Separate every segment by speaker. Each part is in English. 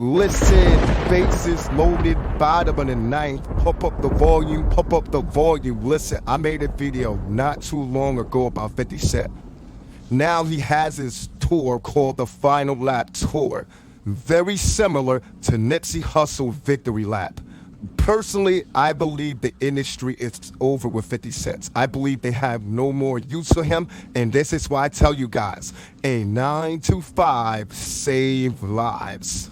Speaker 1: Listen, faces loaded, bottom of the ninth. Pump up the volume, pump up the volume. Listen, I made a video not too long ago about 50 Cent. Now he has his tour called the Final Lap Tour. Very similar to Nipsey Hussle Victory Lap. Personally, I believe the industry is over with 50 Cent. I believe they have no more use for him, and this is why I tell you guys, a 9 to 5 save lives.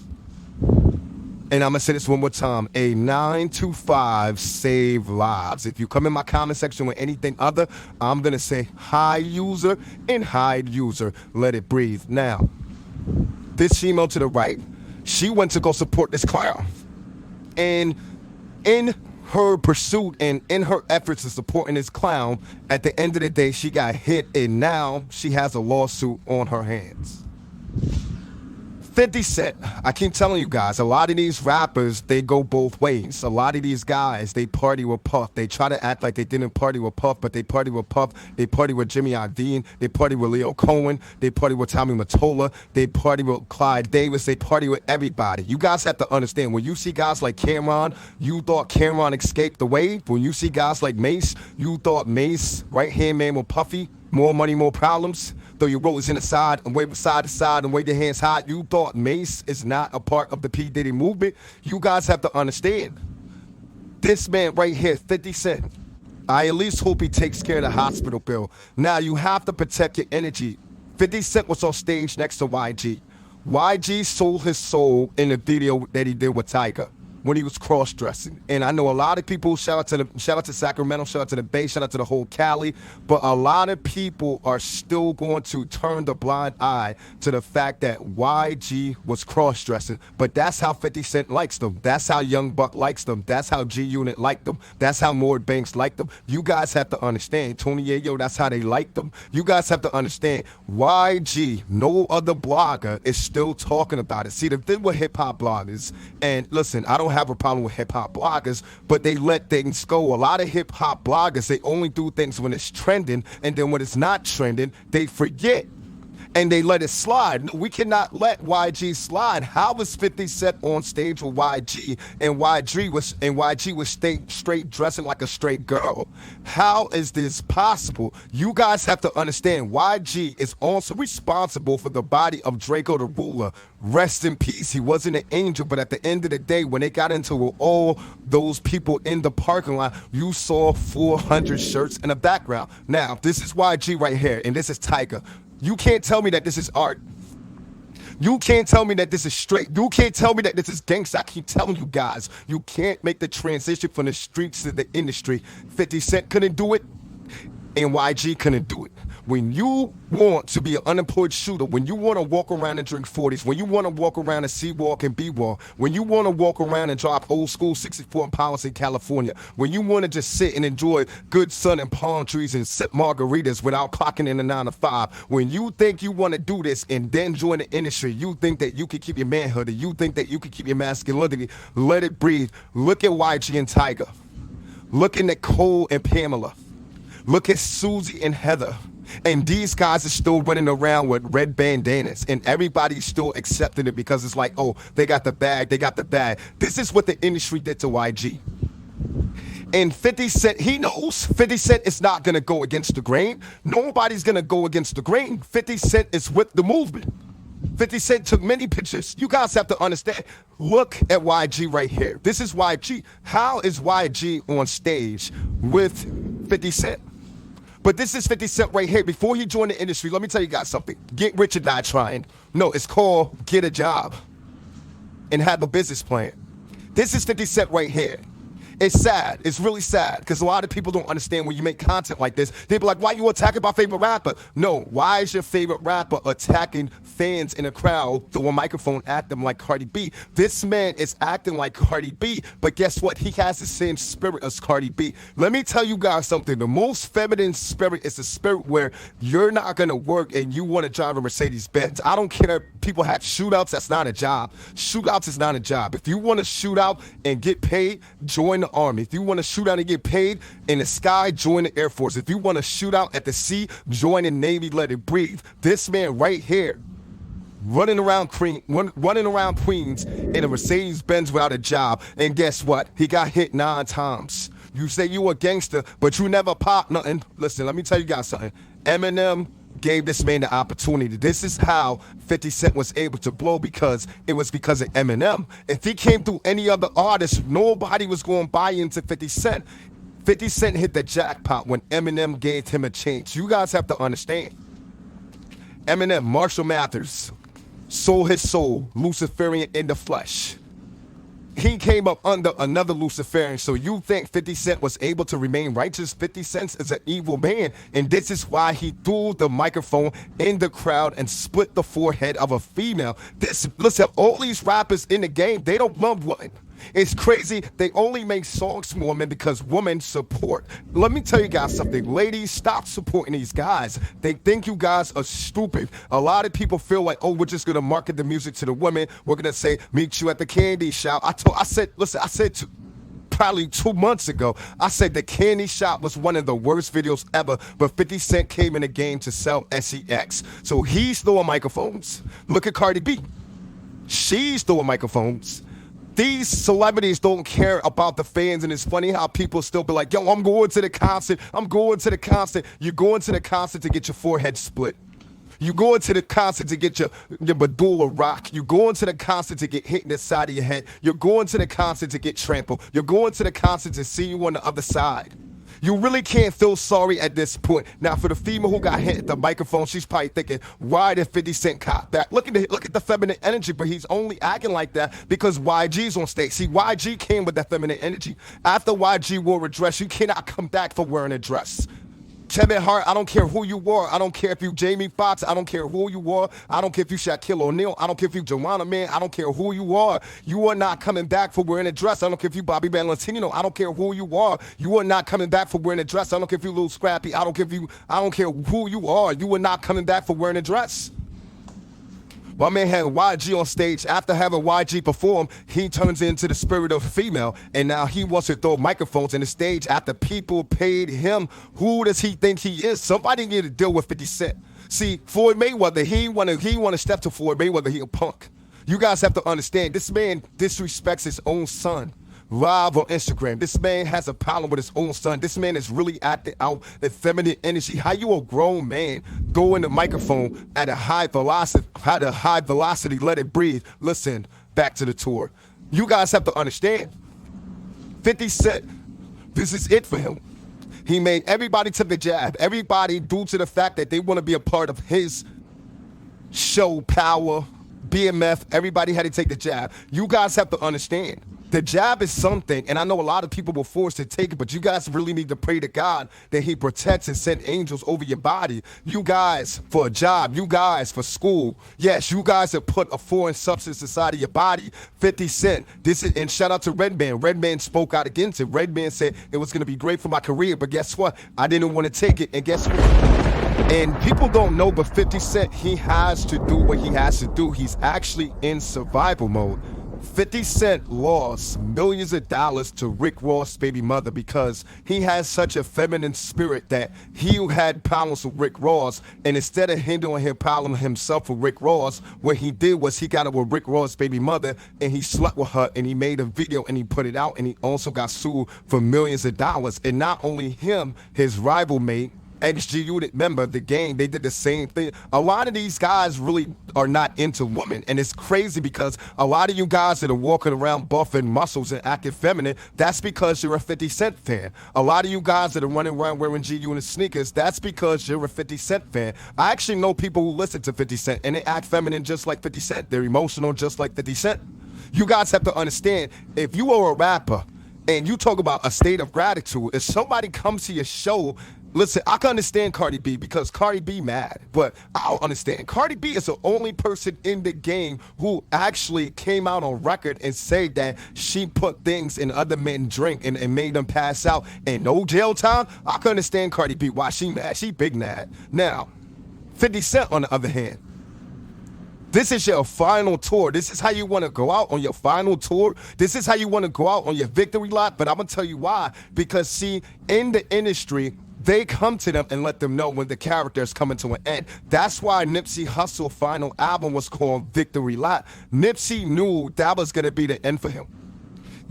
Speaker 1: And I'm going to say this one more time. A 9 to 5 save lives. If you come in my comment section with anything other, I'm going to say hi user and hide user. Let it breathe. Now, this female to the right, she went to go support this clown. And in her pursuit and in her efforts of supporting this clown, at the end of the day, she got hit and now she has a lawsuit on her hands. 50 Cent, I keep telling you guys, a lot of these rappers, they go both ways. A lot of these guys, they party with Puff. They try to act like they didn't party with Puff, but they party with Puff. They party with Jimmy Iovine. They party with Leo Cohen. They party with Tommy Mottola. They party with Clyde Davis. They party with everybody. You guys have to understand, when you see guys like Cameron, you thought Cameron escaped the wave. When you see guys like Mace, you thought Mace, right-hand man with Puffy, more money, more problems. Throw your rollers in the side and wave side to side and wave your hands high. You thought Mace is not a part of the P. Diddy movement. You guys have to understand. This man right here, 50 Cent, I at least hope he takes care of the hospital bill. Now, you have to protect your energy. 50 Cent was on stage next to YG. YG sold his soul in the video that he did with Tyga when he was cross-dressing. And I know a lot of people, shout out to Sacramento, shout out to the Bay, shout out to the whole Cali, but a lot of people are still going to turn the blind eye to the fact that YG was cross-dressing. But that's how 50 Cent likes them. That's how Young Buck likes them. That's how G-Unit liked them. That's how Mord Banks liked them. You guys have to understand. Tony Yayo, that's how they like them. You guys have to understand. YG, no other blogger is still talking about it. See, the thing with hip-hop bloggers, and listen, I don't have a problem with hip-hop bloggers, but they let things go. A lot of hip-hop bloggers, they only do things when it's trending, and then when it's not trending, they forget and they let it slide. We cannot let YG slide. How was 50 Cent on stage with YG and YG was straight dressing like a straight girl? How is this possible? You guys have to understand, YG is also responsible for the body of Draco the Ruler. Rest in peace. He wasn't an angel, but at the end of the day, when they got into all those people in the parking lot, you saw 400 shirts in the background. Now, this is YG right here, and this is Tyga. You can't tell me that this is art. You can't tell me that this is straight. You can't tell me that this is gangsta. I keep telling you guys, you can't make the transition from the streets to the industry. 50 Cent couldn't do it, and YG couldn't do it. When you want to be an unemployed shooter, when you want to walk around and drink 40s, when you want to walk around and C-walk and B-walk, when you want to walk around and drop old school 64 Impala in California, when you want to just sit and enjoy good sun and palm trees and sip margaritas without clocking in a 9 to 5, when you think you want to do this and then join the industry, you think that you can keep your manhood, and you think that you can keep your masculinity, let it breathe. Look at YG and Tyga. Look at Nicole and Pamela. Look at Susie and Heather. And these guys are still running around with red bandanas, and everybody's still accepting it because it's like, oh, they got the bag, they got the bag. This is what the industry did to YG. And 50 Cent, he knows 50 Cent is not going to go against the grain. Nobody's going to go against the grain. 50 Cent is with the movement. 50 Cent took many pictures. You guys have to understand. Look at YG right here. This is YG. How is YG on stage with 50 Cent? But this is 50 Cent right here. Before he joined the industry, let me tell you guys something. Get rich or die trying. No, it's called get a job and have a business plan. This is 50 Cent right here. It's sad. It's really sad because a lot of people don't understand when you make content like this. They be like, why you attacking my favorite rapper? No, why is your favorite rapper attacking fans in a crowd through a microphone at them like Cardi B? This man is acting like Cardi B, but guess what? He has the same spirit as Cardi B. Let me tell you guys something. The most feminine spirit is the spirit where you're not going to work and you want to drive a Mercedes-Benz. I don't care. People have shootouts. That's not a job. Shootouts is not a job. If you want to shoot out and get paid, join the Army. If you want to shoot out and get paid in the sky, join the Air Force. If you want to shoot out at the sea, join the Navy, let it breathe. This man right here, running around Queens in a Mercedes Benz without a job. And guess what? He got hit 9 times. You say you a gangster, but you never pop nothing. Listen, let me tell you guys something. Eminem gave this man the opportunity. This is how 50 Cent was able to blow, because it was because of Eminem. If he came through any other artist, nobody was going to buy into 50 Cent. 50 Cent hit the jackpot when Eminem gave him a chance. You guys have to understand. Eminem, Marshall Mathers, sold his soul, Luciferian in the flesh. He came up under another Luciferian. So you think 50 Cent was able to remain righteous? 50 Cent is an evil man. And this is why he threw the microphone in the crowd and split the forehead of a female. Listen, all these rappers in the game, they don't love women. It's crazy. They only make songs for women because women support. Let me tell you guys something. Ladies, stop supporting these guys. They think you guys are stupid. A lot of people feel like, oh, we're just going to market the music to the women. We're going to say, meet you at the candy shop. I said probably 2 months ago, I said the candy shop was one of the worst videos ever, but 50 Cent came in the game to sell SEX. So he's throwing microphones. Look at Cardi B. She's throwing microphones. These celebrities don't care about the fans, and it's funny how people still be like, yo, I'm going to the concert. I'm going to the concert. You're going to the concert to get your forehead split. You going to the concert to get your medulla rocked. You going to the concert to get hit in the side of your head. You're going to the concert to get trampled. You're going to the concert to see you on the other side. You really can't feel sorry at this point. Now, for the female who got hit at the microphone, she's probably thinking, why did 50 Cent cop that? Look at the feminine energy, but he's only acting like that because YG's on stage. See, YG came with that feminine energy. After YG wore a dress, you cannot come back for wearing a dress. Kevin Hart, I don't care who you were. I don't care if you Jamie Foxx. I don't care who you were. I don't care if you Shaquille O'Neal. I don't care if you Joanna Man. I don't care who you are. You are not coming back for wearing a dress. I don't care if you Bobby Valentino. I don't care who you are. You are not coming back for wearing a dress. I don't care if you Lil Scrappy. I don't care who you are. You are not coming back for wearing a dress. My man had YG on stage. After having YG perform, he turns into the spirit of a female, and now he wants to throw microphones in the stage after people paid him. Who does he think he is? Somebody need to deal with 50 Cent. See, Floyd Mayweather, he want to step to Floyd Mayweather. He a punk. You guys have to understand, this man disrespects his own son. Live on Instagram. This man has a problem with his own son. This man is really acting out the feminine energy. How you a grown man go in the microphone at a high velocity, let it breathe. Listen, back to the tour. You guys have to understand, 50 Cent, this is it for him. He made everybody take the jab. Everybody, due to the fact that they want to be a part of his show, Power, BMF, everybody had to take the jab. You guys have to understand, the jab is something, and I know a lot of people were forced to take it, but you guys really need to pray to God that he protects and send angels over your body. You guys for a job, you guys for school. Yes, you guys have put a foreign substance inside of your body. 50 Cent, and shout out to Redman. Redman spoke out against it. Redman said it was going to be great for my career, but guess what? I didn't want to take it, and guess what? And people don't know, but 50 Cent, he has to do what he has to do. He's actually in survival mode. 50 Cent lost millions of dollars to Rick Ross' baby mother because he has such a feminine spirit that he had problems with Rick Ross, and instead of handling his problem himself with Rick Ross, what he did was he got it with Rick Ross' baby mother, and he slept with her, and he made a video, and he put it out, and he also got sued for millions of dollars. And not only him, his rival mate, XG Unit member, The Game, they did the same thing. A lot of these guys really are not into women, and it's crazy because a lot of you guys that are walking around buffing muscles and acting feminine, that's because you're a 50 Cent fan. A lot of you guys that are running around wearing G Unit sneakers, that's because you're a 50 Cent fan. I actually know people who listen to 50 Cent, and they act feminine just like 50 Cent. They're emotional just like 50 Cent. You guys have to understand, if you are a rapper and you talk about a state of gratitude, if somebody comes to your show, listen, I can understand Cardi B because Cardi B mad, but I don't understand. Cardi B is the only person in the game who actually came out on record and said that she put things in other men's drink and made them pass out and no jail time. I can understand Cardi B, why she mad. She big mad. Now, 50 Cent on the other hand, this is your final tour. This is how you want to go out on your final tour. This is how you want to go out on your victory lap. But I'm going to tell you why. Because, see, in the industry, they come to them and let them know when the character is coming to an end. That's why Nipsey Hussle's final album was called Victory Lap. Nipsey knew that was going to be the end for him.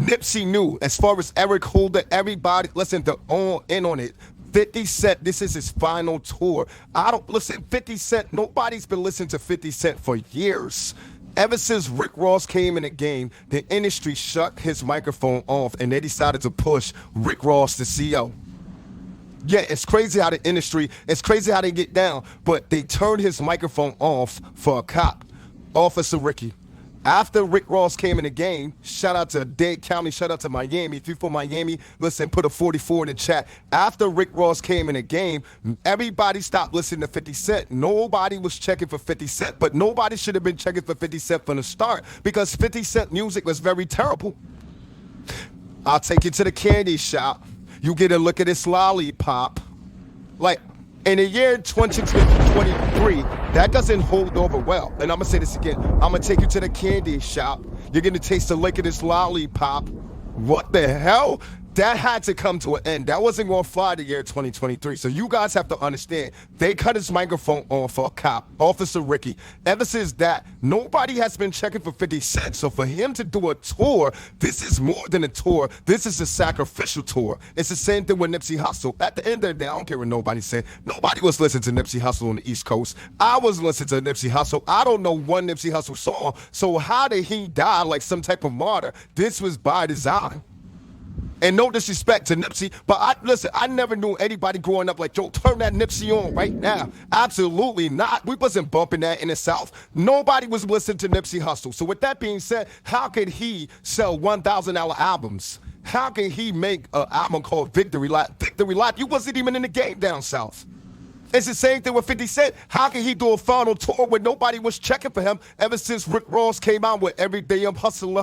Speaker 1: Nipsey knew, as far as Eric Holder, everybody, listen, they're all in on it. 50 Cent, this is his final tour. 50 Cent, nobody's been listening to 50 Cent for years. Ever since Rick Ross came in the game, the industry shut his microphone off and they decided to push Rick Ross to CEO. Yeah, it's crazy how it's crazy how they get down, but they turned his microphone off for a cop, Officer Ricky. After Rick Ross came in the game, shout out to Dade County, shout out to Miami. If you're from Miami, listen, put a 44 in the chat. After Rick Ross came in the game, everybody stopped listening to 50 Cent. Nobody was checking for 50 Cent, but nobody should have been checking for 50 Cent from the start because 50 Cent music was very terrible. I'll take you to the candy shop. You get a look at this lollipop. Like, in the year 2023, that doesn't hold over well. And I'm going to say this again. I'm going to take you to the candy shop. You're going to taste the lick of this lollipop. What the hell? That had to come to an end. That wasn't going to fly the year 2023. So you guys have to understand, they cut his microphone on for a cop, Officer Ricky. Ever since that, nobody has been checking for 50 Cent. So for him to do a tour, this is more than a tour. This is a sacrificial tour. It's the same thing with Nipsey Hussle. At the end of the day, I don't care what nobody said. Nobody was listening to Nipsey Hussle on the East Coast. I was listening to Nipsey Hussle. I don't know one Nipsey Hussle song. So how did he die like some type of martyr? This was by design. And no disrespect to Nipsey, but I never knew anybody growing up like, yo, turn that Nipsey on right now. Absolutely not. We wasn't bumping that in the South. Nobody was listening to Nipsey Hussle. So with that being said, how could he sell $1,000 albums? How can he make an album called Victory Lap? Victory Lap, you wasn't even in the game down South. It's the same thing with 50 Cent. How can he do a final tour when nobody was checking for him ever since Rick Ross came out with Every Day I'm Hustling?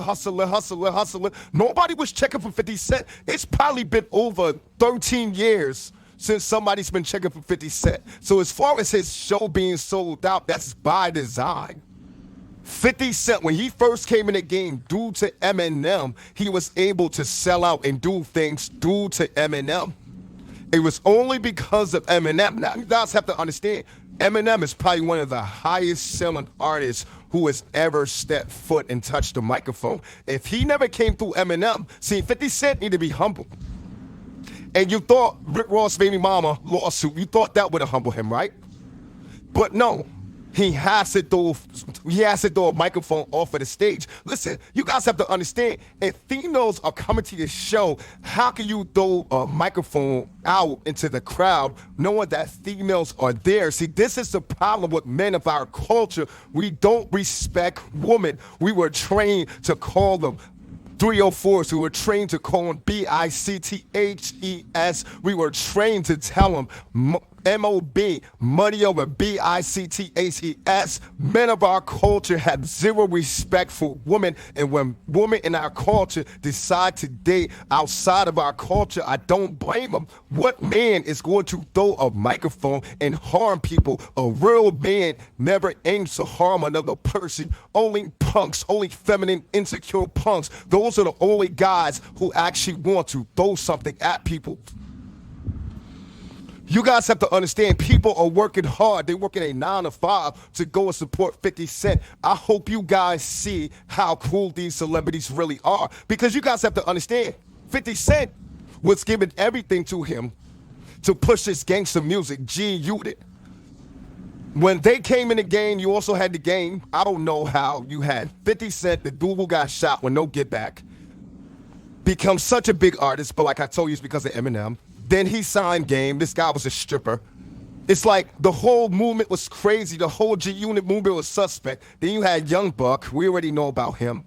Speaker 1: Nobody was checking for 50 Cent. It's probably been over 13 years since somebody's been checking for 50 Cent. So as far as his show being sold out, that's by design. 50 Cent, when he first came in the game, due to Eminem, he was able to sell out and do things due to Eminem. It was only because of Eminem. Now, you guys have to understand, Eminem is probably one of the highest selling artists who has ever stepped foot and touched the microphone. If he never came through Eminem, see, 50 Cent need to be humble. And you thought Rick Ross' baby mama lawsuit, you thought that would have humbled him, right? But no. He has to throw a microphone off of the stage. Listen, you guys have to understand, if females are coming to your show, how can you throw a microphone out into the crowd knowing that females are there? See, this is the problem with men of our culture. We don't respect women. We were trained to call them 304s. We were trained to call them B-I-C-T-H-E-S. We were trained to tell them M-O-B, money over B-I-C-T-H-E-S. Men of our culture have zero respect for women, and when women in our culture decide to date outside of our culture, I don't blame them. What man is going to throw a microphone and harm people? A real man never aims to harm another person. Only punks, only feminine, insecure punks. Those are the only guys who actually want to throw something at people. You guys have to understand, people are working hard. They're working a 9 to 5 to go and support 50 Cent. I hope you guys see how cool these celebrities really are. Because you guys have to understand, 50 Cent was giving everything to him to push his gangster music, G-Unit. When they came in the game, you also had the game. I don't know how you had 50 Cent, the dude who got shot with no get back, become such a big artist, but like I told you, it's because of Eminem. Then he signed Game. This guy was a stripper. It's like the whole movement was crazy. The whole G-Unit movement was suspect. Then you had Young Buck. We already know about him.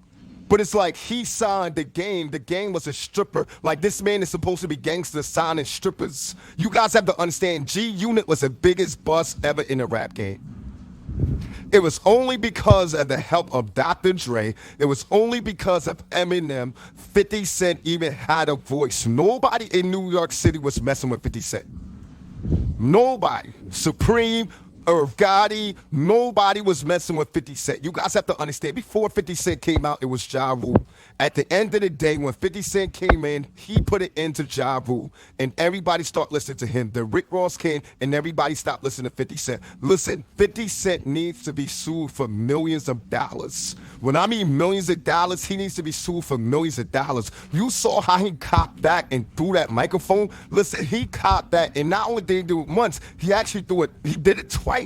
Speaker 1: But it's like he signed the Game. The Game was a stripper. Like, this man is supposed to be gangster signing strippers. You guys have to understand, G-Unit was the biggest bust ever in the rap game. It was only because of the help of Dr. Dre. It was only because of Eminem 50 Cent even had a voice. Nobody in New York City was messing with 50 Cent. Nobody. Supreme, Irv Gotti, nobody was messing with 50 Cent. You guys have to understand, before 50 Cent came out, it was Ja Rule. At the end of the day, when 50 Cent came in, he put it into Ja Rule. And everybody started listening to him. The Rick Ross came, and everybody stopped listening to 50 Cent. Listen, 50 Cent needs to be sued for millions of dollars. When I mean millions of dollars, he needs to be sued for millions of dollars. You saw how he copped that and threw that microphone? Listen, he copped that, and not only did he do it once, he actually he did it twice.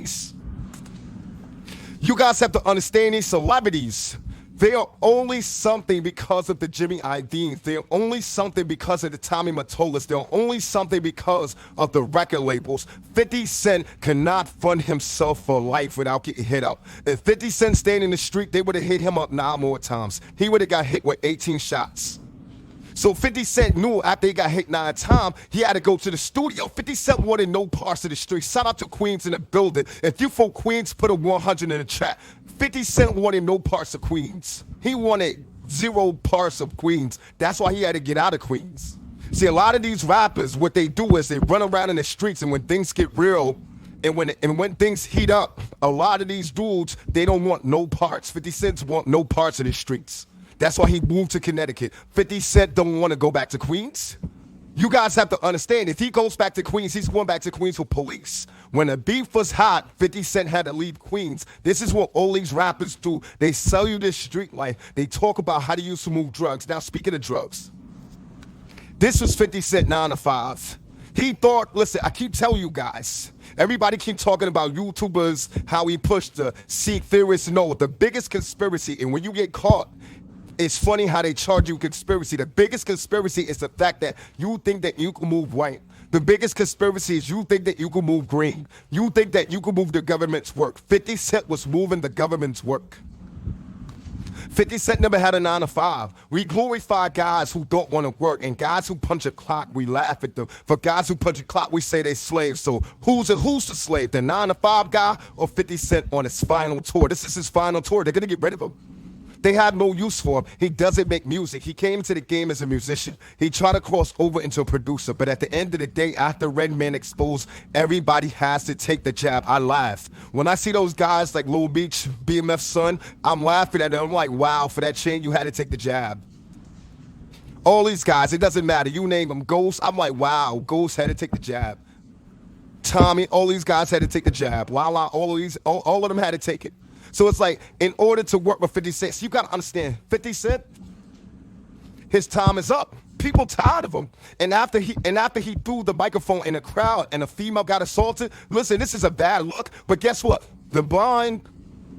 Speaker 1: You guys have to understand, these celebrities, they are only something because of the Jimmy Iodenes. They're only something because of the Tommy Mottolas. They're only something because of the record labels. 50 Cent cannot fund himself for life without getting hit up. If 50 Cent stayed in the street, they would have hit him up 9 more times. He would have got hit with 18 shots. So 50 Cent knew after he got hit 9 times, he had to go to the studio. 50 Cent wanted no parts of the street. Shout out to Queens in the building. If you from Queens, put a 100 in the chat. 50 Cent wanted no parts of Queens. He wanted 0 parts of Queens. That's why he had to get out of Queens. See, a lot of these rappers, what they do is they run around in the streets, and when things get real, and when things heat up, a lot of these dudes, they don't want no parts. 50 Cent want no parts of the streets. That's why he moved to Connecticut. 50 Cent don't want to go back to Queens. You guys have to understand, if he goes back to Queens, he's going back to Queens with police. When the beef was hot, 50 Cent had to leave Queens. This is what all these rappers do. They sell you this street life. They talk about how they used to move drugs. Now, speaking of drugs, this was 50 Cent 9 to 5. He thought, listen, I keep telling you guys, everybody keep talking about YouTubers, how he pushed the Seek theorists. No, the biggest conspiracy, and when you get caught, it's funny how they charge you conspiracy. The biggest conspiracy is the fact that you think that you can move white. The biggest conspiracy is you think that you can move green. You think that you can move the government's work. 50 Cent was moving the government's work. 50 Cent never had a 9 to 5. We glorify guys who don't want to work, and guys who punch a clock, we laugh at them. For guys who punch a clock, we say they slaves. So who's the slave? The 9 to 5 guy or 50 Cent on his final tour? This is his final tour. They're going to get rid of him. They have no use for him. He doesn't make music. He came into the game as a musician. He tried to cross over into a producer. But at the end of the day, after Redman exposed, everybody has to take the jab. I laugh. When I see those guys like Lil Beach, BMF's son, I'm laughing at them. I'm like, wow, for that chain, you had to take the jab. All these guys, it doesn't matter. You name them. Ghost, I'm like, wow, Ghost had to take the jab. Tommy, all these guys had to take the jab. Lala, all of them had to take it. So it's like, in order to work with 50 Cent, you got to understand, 50 Cent, his time is up. People tired of him. And after he threw the microphone in a crowd and a female got assaulted, listen, this is a bad look, but guess what? The blind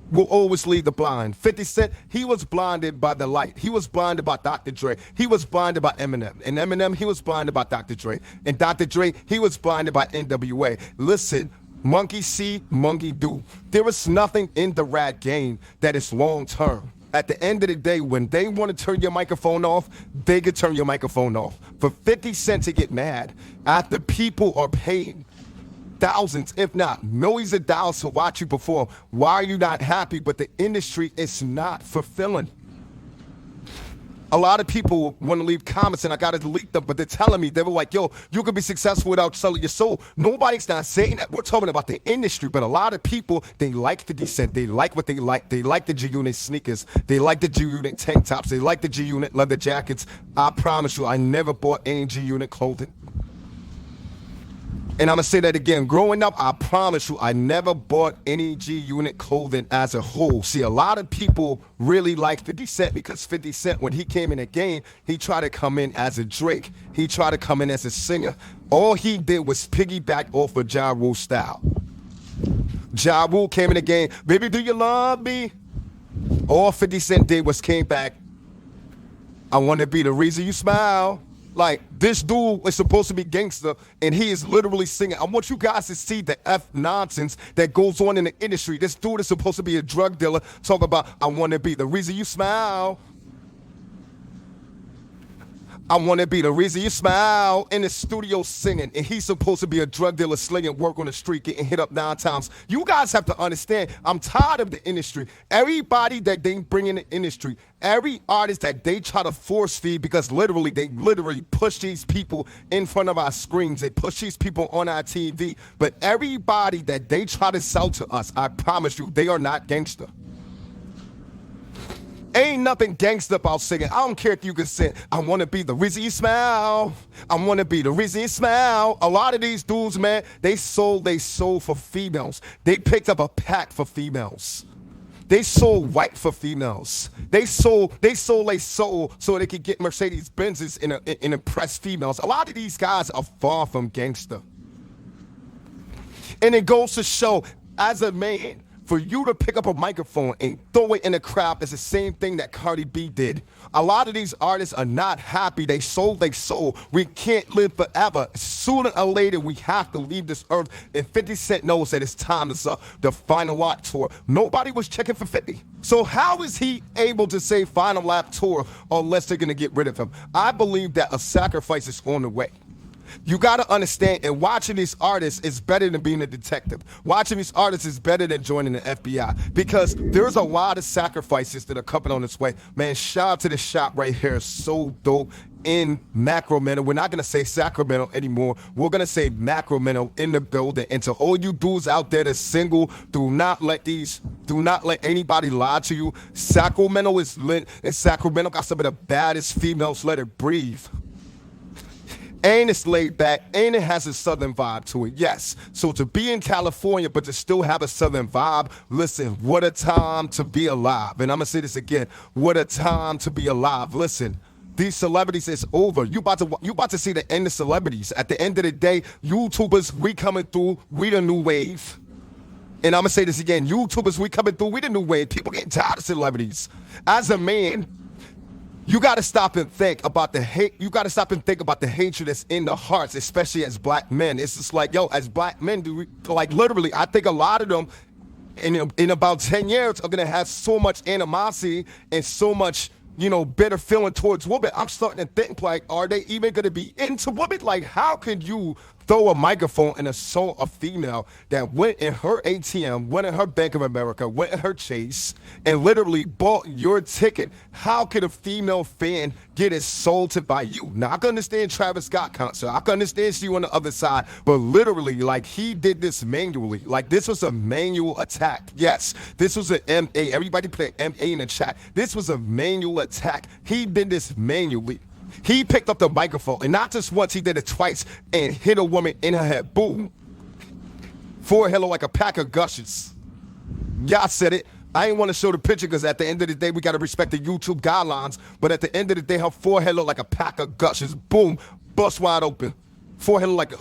Speaker 1: will always lead the blind. 50 Cent, he was blinded by the light. He was blinded by Dr. Dre. He was blinded by Eminem. And Eminem, he was blinded by Dr. Dre. And Dr. Dre, he was blinded by NWA. Listen, monkey see, monkey do. There is nothing in the rap game that is long term. At the end of the day, when they want to turn your microphone off, they can turn your microphone off. For 50 Cent to get mad after people are paying thousands, if not millions of dollars to watch you perform, why are you not happy? But the industry is not fulfilling. A lot of people want to leave comments, and I got to delete them, but they're telling me, they were like, yo, you could be successful without selling your soul. Nobody's not saying that. We're talking about the industry, but a lot of people, they like 50 Cent. They like what they like. They like the G-Unit sneakers. They like the G-Unit tank tops. They like the G-Unit leather jackets. I promise you, I never bought any G-Unit clothing. And I'm going to say that again. Growing up, I promise you, I never bought any G-Unit clothing as a whole. See, a lot of people really like 50 Cent because 50 Cent, when he came in the game, he tried to come in as a Drake. He tried to come in as a singer. All he did was piggyback off of Ja Rule style. Ja Rule came in the game, baby, do you love me? All 50 Cent did was came back, I want to be the reason you smile. Like, this dude is supposed to be gangster, and he is literally singing. I want you guys to see the F nonsense that goes on in the industry. This dude is supposed to be a drug dealer, talking about, I want to be the reason you smile. I wanna be the reason you smile in the studio singing, and he's supposed to be a drug dealer slinging work on the street, getting hit up 9 times. You guys have to understand, I'm tired of the industry. Everybody that they bring in the industry, every artist that they try to force feed, because they literally push these people in front of our screens, they push these people on our TV. But everybody that they try to sell to us, I promise you, they are not gangster. Ain't nothing gangsta about singing. I don't care if you can sing. I wanna be the reason you smile. I wanna be the reason you smile. A lot of these dudes, man, they sold for females. They picked up a pack for females. They sold white for females. They sold their soul so they could get Mercedes Benzes and impress females. A lot of these guys are far from gangster. And it goes to show, as a man, for you to pick up a microphone and throw it in the crowd is the same thing that Cardi B did. A lot of these artists are not happy. They sold their soul. We can't live forever. Sooner or later, we have to leave this earth. And 50 Cent knows that it's time to the Final Lap Tour. Nobody was checking for 50. So how is he able to say Final Lap Tour unless they're going to get rid of him? I believe that a sacrifice is on the way. You gotta understand, and watching these artists is better than being a detective. Watching these artists is better than joining the FBI, because there's a lot of sacrifices that are coming on this way. Man, shout out to this shop right here. So dope in Sacramento. We're not gonna say Sacramento anymore. We're gonna say Sacramento in the building. And to all you dudes out there that's single, do not let anybody lie to you. Sacramento is lit, and Sacramento got some of the baddest females. Let it breathe. And it's laid back, and it has a southern vibe to it, yes. So to be in California, but to still have a southern vibe, listen, what a time to be alive. And I'm gonna say this again, what a time to be alive. Listen, these celebrities, it's over. You about to see the end of celebrities. At the end of the day, YouTubers, we coming through, we the new wave. And I'm gonna say this again, YouTubers, we coming through, we the new wave. People getting tired of celebrities. As a man, you got to stop and think about the hate. You got to stop and think about the hatred that's in the hearts, especially as black men. It's just like, yo, as black men, literally, I think a lot of them in about 10 years are going to have so much animosity and so much, bitter feeling towards women. I'm starting to think, like, are they even going to be into women? Like, how can you throw a microphone and assault a female that went in her ATM, went in her Bank of America, went in her Chase, and literally bought your ticket? How could a female fan get assaulted by you? Now, I can understand Travis Scott concert. I can understand you on the other side, but literally, like, he did this manually. Like, this was a manual attack. Yes, this was an MA. Everybody put an MA in the chat. This was a manual attack. He did this manually. He picked up the microphone, and not just once, he did it twice, and hit a woman in her head. Boom. Forehead like a pack of gushes. Y'all said it. I ain't want to show the picture because at the end of the day, we got to respect the YouTube guidelines. But at the end of the day, her forehead looked like a pack of gushes. Boom. Bust wide open. Forehead look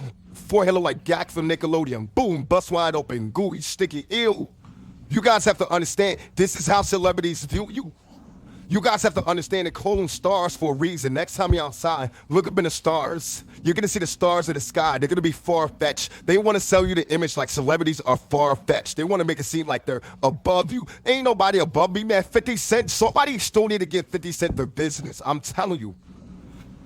Speaker 1: like Gak from Nickelodeon. Boom. Bust wide open. Gooey, sticky. Ew. You guys have to understand, this is how celebrities view you. You guys have to understand that call them stars for a reason. Next time you're outside, look up in the stars. You're going to see the stars in the sky. They're going to be far-fetched. They want to sell you the image like celebrities are far-fetched. They want to make it seem like they're above you. Ain't nobody above me, man. 50 Cent, somebody still need to give 50 Cent their business. I'm telling you.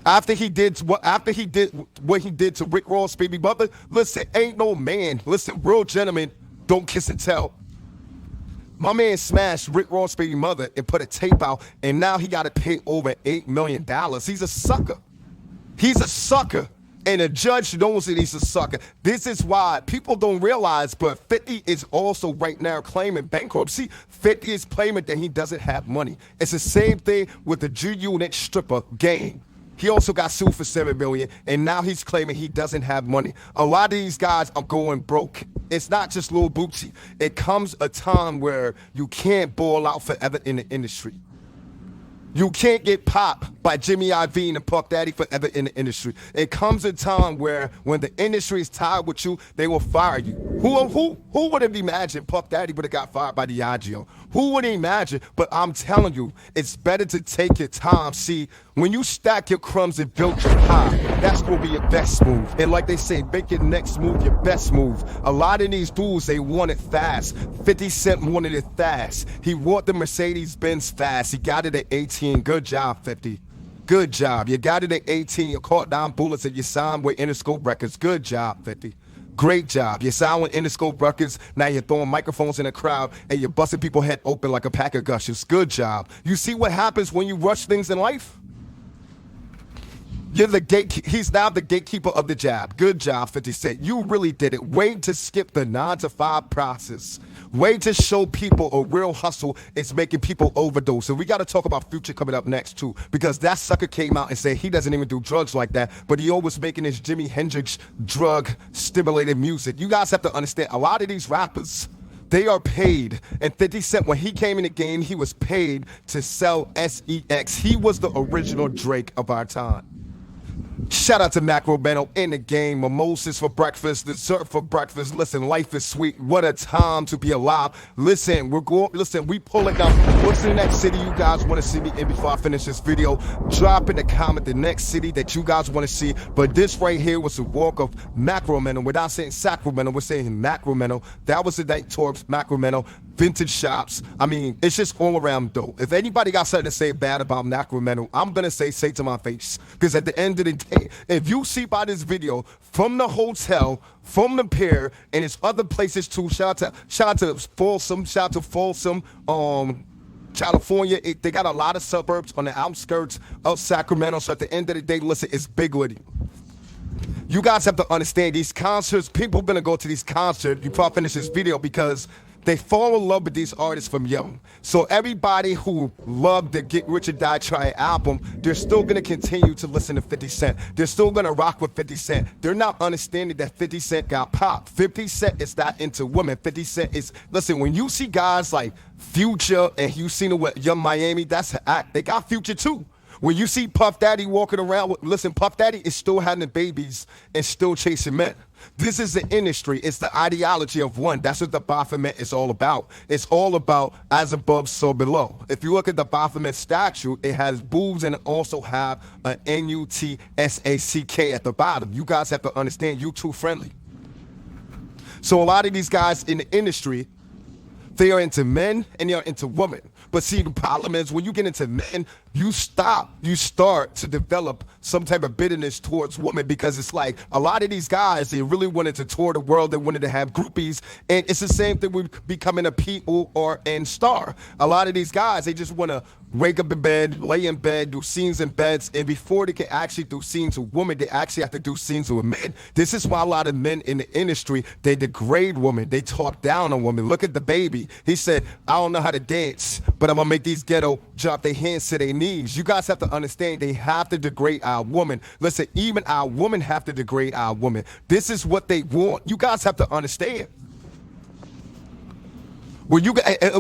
Speaker 1: After he did what he did to Rick Ross' baby mother, listen, ain't no man. Listen, real gentlemen don't kiss and tell. My man smashed Rick Ross' baby mother and put a tape out, and now he got to pay over $8 million. He's a sucker. He's a sucker. And the judge knows that he's a sucker. This is why people don't realize, but 50 is also right now claiming bankruptcy. 50 is claiming that he doesn't have money. It's the same thing with the G-Unit stripper gang. He also got sued for $7 million, and now he's claiming he doesn't have money. A lot of these guys are going broke. It's not just Lil Bootsy. It comes a time where you can't ball out forever in the industry. You can't get popped by Jimmy Iovine and Puff Daddy forever in the industry. It comes a time where when the industry is tired with you, they will fire you. Who would have imagined Puff Daddy would have got fired by Diageo? Who would imagine? But I'm telling you, it's better to take your time. See, when you stack your crumbs and build your pie, that's going to be your best move. And like they say, make your next move your best move. A lot of these dudes, they want it fast. 50 Cent wanted it fast. He want the Mercedes Benz fast. He got it at 18. Good job, 50. Good job. You got it at 18. You caught down bullets and you signed with Interscope Records. Good job, 50. Great job. You signed with Interscope Records. Now you're throwing microphones in the crowd and you're busting people's head open like a pack of gushers. Good job. You see what happens when you rush things in life? You're the he's now the gatekeeper of the jab. Good job, 50 Cent. You really did it. Way to skip the 9 to 5 process. Way to show people a real hustle is making people overdose. And we got to talk about Future coming up next too, because that sucker came out and said he doesn't even do drugs like that, but he always making his Jimi Hendrix drug stimulated music. You guys have to understand, a lot of these rappers, they are paid. And 50 Cent, when he came in the game, he was paid to sell SEX. He was the original Drake of our time. Shout out to Macro Benno in the game. Mimosas for breakfast, dessert for breakfast. Listen, life is sweet. What a time to be alive. Listen, we pulling up. What's the next city you guys want to see me in before I finish this video? Drop in the comment the next city that you guys want to see. But this right here was the walk of Macro-Menno. Without saying Sacramento, we're saying Macro-Menno. That was the night towards Macro-Menno. Vintage shops. I mean, it's just all around dope. If anybody got something to say bad about Macro-Menno, I'm going to say to my face. Because at the end of the day, if you see by this video from the hotel, from the pier, and it's other places too, shout out to Folsom, California. They got a lot of suburbs on the outskirts of Sacramento. So at the end of the day, listen, it's big with you. You guys have to understand these concerts, people are going to go to these concerts before I finish this video because they fall in love with these artists from young. So everybody who loved the Get Rich or Die Trying album, they're still gonna continue to listen to 50 Cent. They're still gonna rock with 50 Cent. They're not understanding that 50 Cent got pop. 50 Cent is not into women. 50 Cent is, listen, when you see guys like Future and you seen it with Young Miami, that's an act. They got Future too. When you see Puff Daddy walking around, listen, Puff Daddy is still having babies and still chasing men. This is the industry. It's the ideology of one. That's what the Baphomet is all about. It's all about as above, so below. If you look at the Baphomet statue, it has boobs and it also have an N-U-T-S-A-C-K at the bottom. You guys have to understand, YouTube friendly. So a lot of these guys in the industry, they are into men and they are into women. But see, the problem is when you get into men, you start to develop some type of bitterness towards women because it's like a lot of these guys, they really wanted to tour the world. They wanted to have groupies. And it's the same thing with becoming a P.O. or a star. A lot of these guys, they just want to wake up in bed, lay in bed, do scenes in beds. And before they can actually do scenes with women, they actually have to do scenes with men. This is why a lot of men in the industry, they degrade women. They talk down on women. Look at the baby. He said, I don't know how to dance, but I'm going to make these ghetto drop their hands to their knees. You guys have to understand they have to degrade our woman. Listen, even our women have to degrade our woman. This is what they want. You guys have to understand. Well,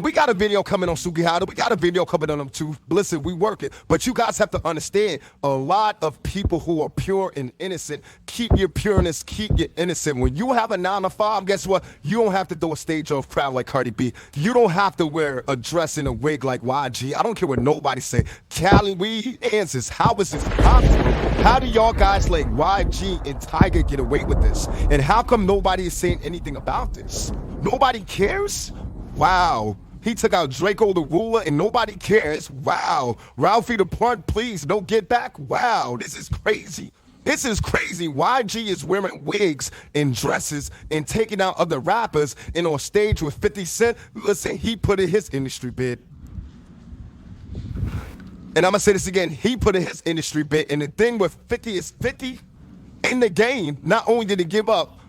Speaker 1: we got a video coming on Sugihara. We got a video coming on them too. Listen, we work it. But you guys have to understand, a lot of people who are pure and innocent, keep your pureness, keep your innocent. When you have a 9 to 5, guess what? You don't have to do a stage off crowd like Cardi B. You don't have to wear a dress and a wig like YG. I don't care what nobody say. Cali, we answers. How is this possible? How do y'all guys like YG and Tiger get away with this? And how come nobody is saying anything about this? Nobody cares? Wow. He took out Draco the Ruler and nobody cares. Wow. Ralphie the Punt, please don't get back. Wow. This is crazy. This is crazy. YG is wearing wigs and dresses and taking out other rappers and on stage with 50 Cent. Listen, he put in his industry bid. And I'm going to say this again. He put in his industry bid. And the thing with 50 is 50 in the game, not only did he give up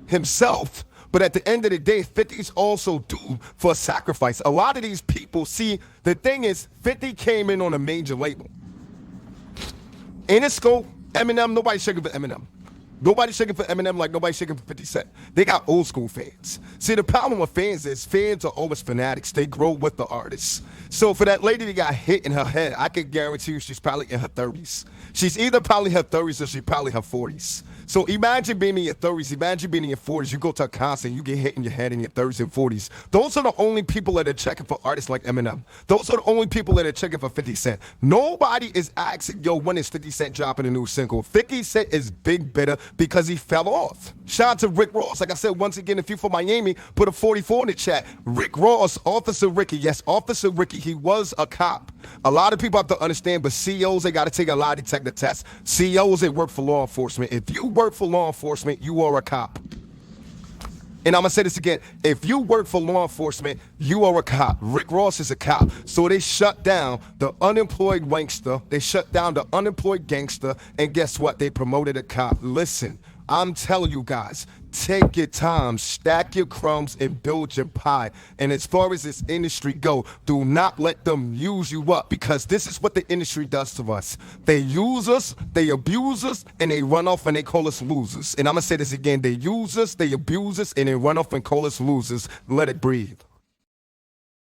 Speaker 1: himself, but at the end of the day, 50's also due for a sacrifice. A lot of these people, see, the thing is, 50 came in on a major label. Interscope, Eminem, nobody's shaking for Eminem. Nobody's shaking for Eminem like nobody's shaking for 50 Cent. They got old school fans. See, the problem with fans is fans are always fanatics. They grow with the artists. So for that lady that got hit in her head, I can guarantee you she's probably in her 30s. She's either probably her 30s or she's probably her 40s. So imagine being in your 30s, imagine being in your 40s, you go to a concert, you get hit in your head in your 30s and 40s. Those are the only people that are checking for artists like Eminem. Those are the only people that are checking for 50 Cent. Nobody is asking, yo, when is 50 Cent dropping a new single? 50 Cent is big bitter because he fell off. Shout out to Rick Ross. Like I said, once again, if you're from Miami, put a 44 in the chat. Rick Ross, Officer Ricky. Yes, Officer Ricky, he was a cop. A lot of people have to understand, but CEOs, they got to take a lie detector test. CEOs, they work for law enforcement. If you work for law enforcement, you are a cop. And I'm going to say this again. If you work for law enforcement, you are a cop. Rick Ross is a cop. So they shut down the unemployed wankster. They shut down the unemployed gangster. And guess what? They promoted a cop. Listen, I'm telling you guys, take your time, stack your crumbs, and build your pie. And as far as this industry go, do not let them use you up, because this is what the industry does to us. They use us, they abuse us, and they run off and they call us losers. And I'm going to say this again. They use us, they abuse us, and they run off and call us losers. Let it breathe.